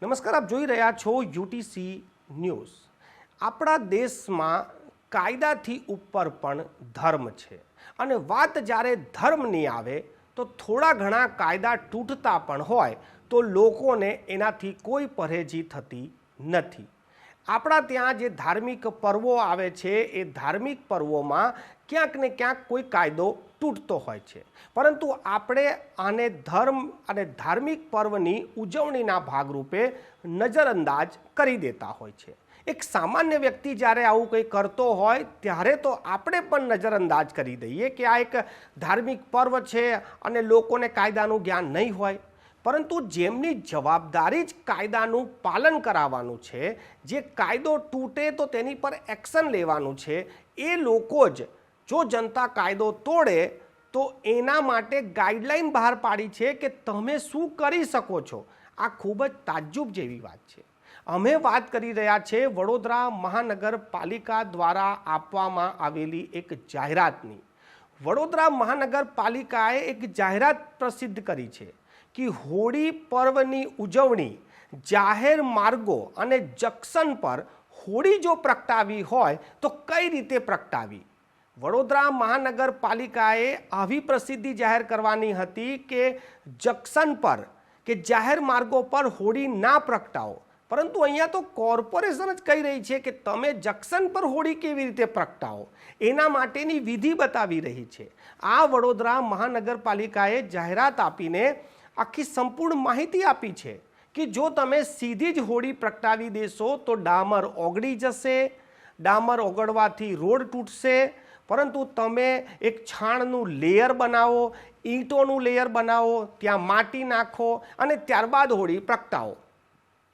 નમસ્કાર, આપ જોઈ રહ્યા છો યુટીસી ન્યૂઝ। આપણા દેશમાં કાયદાથી ઉપર પણ ધર્મ છે અને વાત જ્યારે ધર્મની આવે તો થોડા ઘણા કાયદા તૂટતા પણ હોય તો લોકોને એનાથી કોઈ પરેજી થતી નથી। આપણા ત્યાં જે ધાર્મિક પર્વો આવે છે એ ધાર્મિક પર્વોમાં ક્યાંક ને ક્યાંક કોઈ કાયદો તૂટતો હોય છે, પરંતુ આપણે આને ધર્મ અને ધાર્મિક પર્વની ઉજવણીના ભાગરૂપે નજરઅંદાજ કરી દેતા હોય છે। એક સામાન્ય વ્યક્તિ જ્યારે આવું કંઈ કરતો હોય ત્યારે તો આપણે પણ નજરઅંદાજ કરી દઈએ કે આ એક ધાર્મિક પર્વ છે અને લોકોને કાયદાનું જ્ઞાન નહીં હોય, પરંતુ જેમની જવાબદારી જ કાયદાનું પાલન કરાવવાનું છે, જે કાયદો તૂટે તો તેની પર એક્શન લેવાનું છે, એ લોકો જ જો જનતા કાયદો તોડે તો એના માટે ગાઈડલાઈન બહાર પાડી છે કે તમે શું કરી શકો છો। આ ખૂબ જ તાજ્જુબ જેવી વાત છે। અમે વાત કરી રહ્યા છે વડોદરા મહાનગરપાલિકા દ્વારા આપવામાં આવેલી એક જાહેરાતની। વડોદરા મહાનગરપાલિકાએ એક જાહેરાત પ્રસિદ્ધ કરી છે કે હોળી પર્વની ઉજવણી જાહેર માર્ગો અને જંકશન પર હોળી જો પ્રગટાવી હોય તો કઈ રીતે પ્રગટાવી। વડોદરા મહાનગરપાલિકાએ આવી પ્રસિદ્ધિ જાહેર કરવાની હતી કે જંકશન પર કે જાહેર માર્ગો પર હોળી ના પ્રગટાવો, પરંતુ અહીંયા તો કોર્પોરેશન જ કહી રહી છે કે તમે જંકશન પર હોળી કેવી રીતે પ્રગટાવો, એના માટેની વિધિ બતાવી રહી છે। આ વડોદરા મહાનગરપાલિકાએ જાહેરાત આપીને આખી સંપૂર્ણ માહિતી આપી છે કે જો તમે સીધી જ હોળી પ્રગટાવી દેશો તો ડામર ઓગળી જશે, ડામર ઓગળવાથી રોડ તૂટશે, પરંતુ તમે એક છાણનું લેયર બનાવો, ઈંટોનું લેયર બનાવો, ત્યાં માટી નાખો અને ત્યારબાદ હોળી પ્રગટાવો।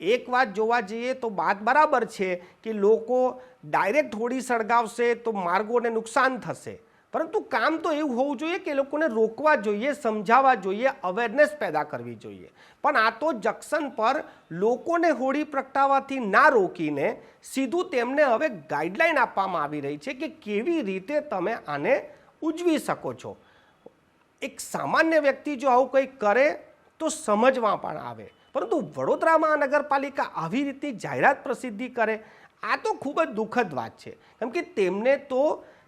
એક વાત જોવા જઈએ તો વાત બરાબર છે કે લોકો ડાયરેક્ટ હોળી સળગાવશે તો માર્ગોને નુકસાન થશે, પરંતુ કામ તો એવું હોવું જોઈએ કે લોકોને રોકવા જોઈએ, સમજાવવા જોઈએ, અવેરનેસ પેદા કરવી જોઈએ। પણ આ તો જંકશન પર લોકોને હોળી પ્રગટાવવાથી ના રોકીને સીધું તેમને હવે ગાઈડલાઈન આપવામાં આવી રહી છે કે કેવી રીતે તમે આને ઉજવી શકો છો। એક સામાન્ય વ્યક્તિ જો આવું કંઈ કરે તો સમજવા પણ આવે, પરંતુ વડોદરા મહાનગરપાલિકા આવી રીતે જાહેરાત પ્રસિદ્ધિ કરે, આ તો ખૂબ જ દુઃખદ વાત છે, કેમ કે તેમને તો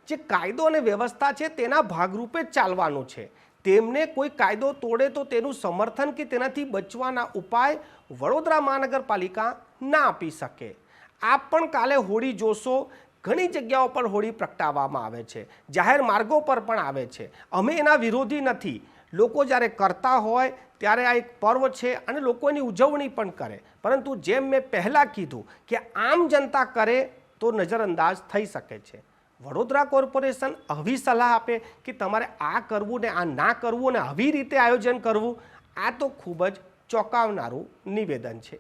જે કાયદો અને વ્યવસ્થા છે તેના ભાગરૂપે ચાલવાનું છે। તેમને કોઈ કાયદો તોડે તો તેનું સમર્થન કે તેનાથી બચવાના ઉપાય વડોદરા મહાનગરપાલિકા ના આપી શકે। આપ પણ કાલે હોળી જોશો, ઘણી જગ્યાઓ પર હોળી પ્રગટાવવામાં આવે છે, જાહેર માર્ગો પર પણ આવે છે। અમે એના વિરોધી નથી, લોકો જ્યારે કરતા હોય ત્યારે આ એક પર્વ છે અને લોકો એની ઉજવણી પણ કરે, પરંતુ જેમ મેં પહેલાં કીધું કે આમ જનતા કરે તો નજરઅંદાજ થઈ શકે છે। વડોદરા કોર્પોરેશન આવી સલાહ આપે કે તમારે આ કરવું ને આ ના કરવું અને આવી રીતે આયોજન કરવું, આ તો ખૂબ જ ચોંકાવનારું નિવેદન છે।